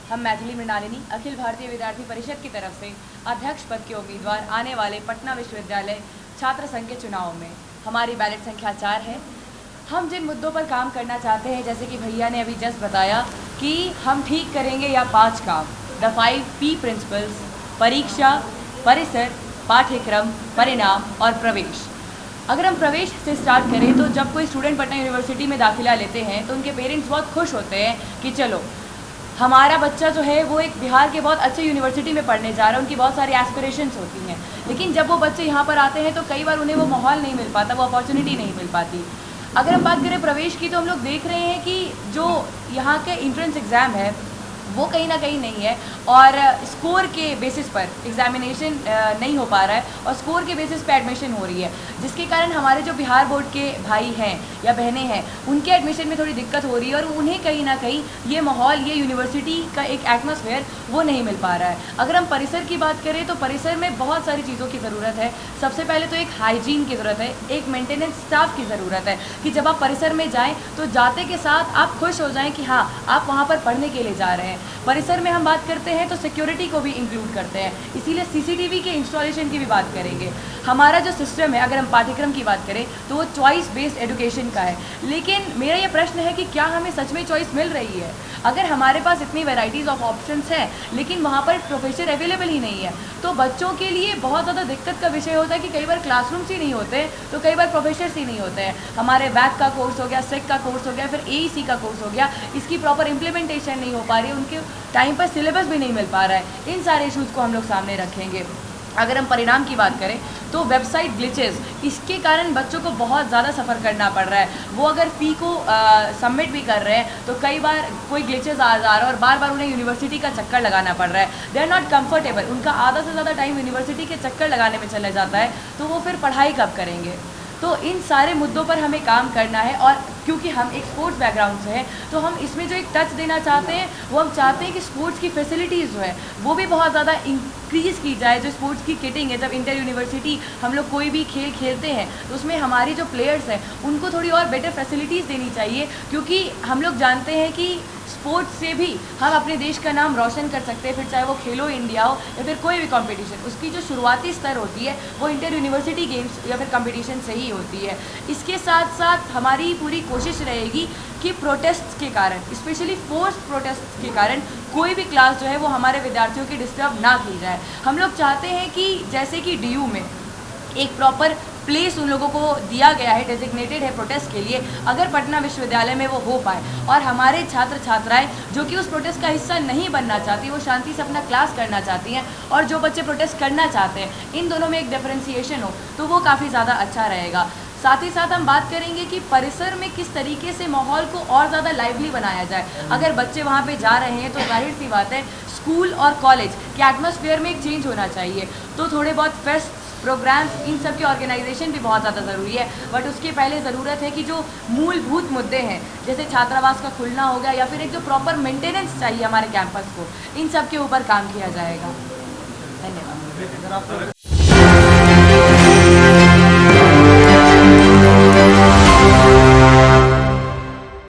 हम मैथिली मृणालिनी अखिल भारतीय विद्यार्थी परिषद की तरफ से अध्यक्ष पद के उम्मीदवार आने वाले पटना विश्वविद्यालय छात्र संघ के चुनाव में हमारी बैलेट संख्या 4 है। हम जिन मुद्दों पर काम करना चाहते हैं, जैसे कि भैया ने अभी जस्ट बताया कि हम ठीक करेंगे या 5 काम, द 5 P प्रिंसिपल्स: परीक्षा, परिसर, पाठ्यक्रम, परिणाम और प्रवेश। अगर हम प्रवेश से स्टार्ट करें तो जब कोई स्टूडेंट पटना यूनिवर्सिटी में दाखिला लेते हैं तो उनके पेरेंट्स बहुत खुश होते हैं कि चलो हमारा बच्चा जो है वो एक बिहार के बहुत अच्छे यूनिवर्सिटी में पढ़ने जा रहा है। उनकी बहुत सारी एस्पिरेशंस होती हैं, लेकिन जब वो बच्चे यहाँ पर आते हैं तो कई बार उन्हें वो माहौल नहीं मिल पाता, वो अपॉर्चुनिटी नहीं मिल पाती। अगर हम बात करें प्रवेश की तो हम लोग देख रहे हैं कि जो यहाँ के एंट्रेंस एग्ज़ाम है वो कहीं ना कहीं नहीं है और स्कोर के बेसिस पर एग्जामिनेशन नहीं हो पा रहा है और स्कोर के बेसिस पे एडमिशन हो रही है, जिसके कारण हमारे जो बिहार बोर्ड के भाई हैं या बहनें हैं उनके एडमिशन में थोड़ी दिक्कत हो रही है और उन्हें कहीं ना कहीं ये माहौल, ये यूनिवर्सिटी का एक एटमॉस्फेयर वो नहीं मिल पा रहा है। अगर हम परिसर की बात करें तो परिसर में बहुत सारी चीज़ों की ज़रूरत है। सबसे पहले तो एक हाइजीन की ज़रूरत है, एक मेंटेनेंस स्टाफ की ज़रूरत है कि जब आप परिसर में जाएँ तो जाते के साथ आप खुश हो जाएँ कि हाँ आप वहाँ पर पढ़ने के लिए जा रहे हैं। परिसर में हम बात करते हैं तो सिक्योरिटी को भी इंक्लूड करते हैं, इसीलिए सीसीटीवी के इंस्टॉलेशन की भी बात करेंगे। हमारा जो सिस्टम है, अगर हम पाठ्यक्रम की बात करें तो वो चॉइस बेस्ड एजुकेशन का है, लेकिन मेरा ये प्रश्न है कि क्या हमें सच में चॉइस मिल रही है? अगर हमारे पास इतनी वेराइटीज़ ऑफ ऑप्शंस हैं लेकिन वहाँ पर प्रोफेसर अवेलेबल ही नहीं है तो बच्चों के लिए बहुत ज़्यादा दिक्कत का विषय होता है कि कई बार क्लासरूम्स ही नहीं होते तो कई बार प्रोफेसर्स ही नहीं होते हैं। हमारे बैक का कोर्स हो गया, सेक का कोर्स हो गया, फिर AEC का कोर्स हो गया, इसकी प्रॉपर इम्प्लीमेंटेशन नहीं हो पा रही है, उनके टाइम पर सिलेबस भी नहीं मिल पा रहा है। इन सारे इशूज़ को हम लोग सामने रखेंगे। अगर हम परिणाम की बात करें तो वेबसाइट ग्लिचेस, इसके कारण बच्चों को बहुत ज़्यादा सफ़र करना पड़ रहा है। वो अगर फ़ी को सबमिट भी कर रहे हैं तो कई बार कोई ग्लिचेस आ जा रहा है और बार बार उन्हें यूनिवर्सिटी का चक्कर लगाना पड़ रहा है। दे आर नॉट कंफर्टेबल, उनका आधा से ज़्यादा टाइम यूनिवर्सिटी के चक्कर लगाने में चला जाता है, तो वो फिर पढ़ाई कब करेंगे? तो इन सारे मुद्दों पर हमें काम करना है और क्योंकि हम एक स्पोर्ट्स बैकग्राउंड से हैं तो हम इसमें जो एक टच देना चाहते हैं वो हम चाहते हैं कि स्पोर्ट्स की फैसिलिटीज़ जो है वो भी बहुत ज़्यादा इंक्रीज़ की जाए। जो स्पोर्ट्स की किटिंग है, जब इंटर यूनिवर्सिटी हम लोग कोई भी खेल खेलते हैं तो उसमें हमारी जो प्लेयर्स हैं उनको थोड़ी और बेटर फैसिलिटीज़ देनी चाहिए, क्योंकि हम लोग जानते हैं कि स्पोर्ट्स से भी हम अपने देश का नाम रोशन कर सकते हैं। फिर चाहे वो खेलो इंडिया हो या फिर कोई भी कंपटीशन, उसकी जो शुरुआती स्तर होती है वो इंटर यूनिवर्सिटी गेम्स या फिर कंपटीशन से ही होती है। इसके साथ साथ हमारी पूरी कोशिश रहेगी कि प्रोटेस्ट के कारण, स्पेशली फोर्स प्रोटेस्ट के कारण कोई भी क्लास जो है वो हमारे विद्यार्थियों की डिस्टर्ब ना की जाए। हम लोग चाहते हैं कि जैसे कि DU में एक प्रॉपर प्लेस उन लोगों को दिया गया है, डेजिग्नेटेड है प्रोटेस्ट के लिए, अगर पटना विश्वविद्यालय में वो हो पाए और हमारे छात्र छात्राएं जो कि उस प्रोटेस्ट का हिस्सा नहीं बनना चाहती, वो शांति से अपना क्लास करना चाहती हैं, और जो बच्चे प्रोटेस्ट करना चाहते हैं, इन दोनों में एक डिफरेंशिएशन हो तो वो काफ़ी ज़्यादा अच्छा रहेगा। साथ ही साथ हम बात करेंगे कि परिसर में किस तरीके से माहौल को और ज़्यादा लाइवली बनाया जाए। अगर बच्चे वहाँ पे जा रहे हैं तो जाहिर सी बात है स्कूल और कॉलेज के एटमॉस्फेयर में एक चेंज होना चाहिए, तो थोड़े बहुत फेस्ट प्रोग्राम्स, इन सब की ऑर्गेनाइजेशन भी बहुत ज़्यादा ज़रूरी है। बट उसके पहले ज़रूरत है कि जो मूलभूत मुद्दे हैं जैसे छात्रावास का खुलना हो गया या फिर एक जो प्रॉपर मेंटेनेंस चाहिए हमारे कैंपस को, इन सब के ऊपर काम किया जाएगा। धन्यवाद।